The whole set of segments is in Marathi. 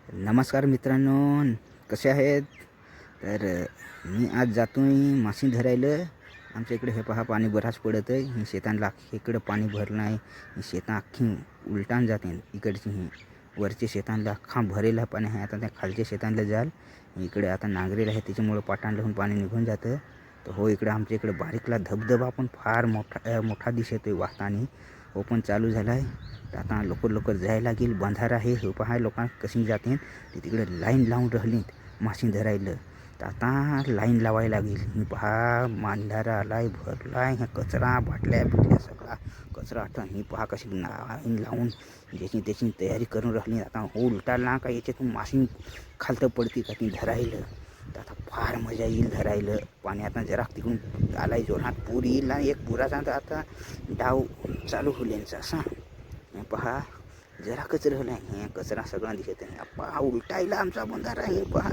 नमस्कार मित्रांनो, कसे आहेत? तर मी आज जातोय मासे धरायला. आमच्या इकडे हे पहा पाणी बराच पडत आहे. ही शेतांना इकडं पाणी भरलं आहे. ही शेता अख्खी उलटान जाते. इकडची ही वरच्या शेतांना अख्खा भरेला पाणी आहे. आता त्या खालच्या शेतांना जाल इकडे आता नांगरेल आहे, त्याच्यामुळे पाटांना पाणी निघून जातं. तर हो, इकडे आमच्या इकडे बारीकला धबधबा पण फार मोठा दिसत आहे वाहताना. हो पण चालू झाला आहे. तर आता लवकर जायला लागेल. बंधारा आहे हे पहा, लोकांना कशी जाते ते तिकडे लाईन लावून राहिलीत मासे धरायला. तर आता लाईन लावायला लागेल. मी पहा बंधारा आलाय, भरलाय, ह्या कचरा बाटल्या बिटल्या सगळा कचरा. आता मी पहा कशी लाईन लावून ज्याची त्याची तयारी करून राहिली. आता हो उलटाला का याच्यातून मासे खालतं पडते का ती धरायला. तर आता फार मजा येईल धरायला. पाणी आता जरा तिकडून आलाय, जोरात पूर येईल आणि एक पुराचा आता डाव चालू होईल यांचा असा. पहा जरा कचरा राहिला आहे, कचरा सगळा दिसत आहे. पहा उलटायला आमचा बंधारा आहे. पहा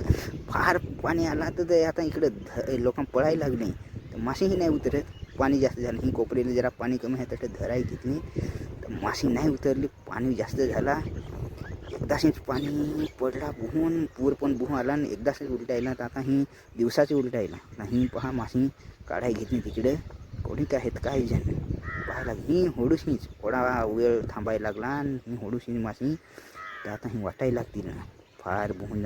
फार पाणी आला तर आता इकडं लोक पळायला लागले. तर मासेही नाही उतरत, पाणी जास्त झालं. ही कोपऱ्याला जरा पाणी कमी आहे तर धराई घेतली तर मासे नाही उतरली. पाणी जास्त झाला, एकदाशीच पाणी पडला बुहून, पूर पण बुहून आला आणि एकदाशीच उलटायला. तर आता ही दिवसाची उलटायला ही पहा मासे काढाय घेतली तिकडे. कोणी काय आहेत काय जण पाहायला ही होडूशीच थोडा वेळ थांबायला लागला आणि ही होडूशी मासे तर आता ही वाटायला लागतील ना फार बुहून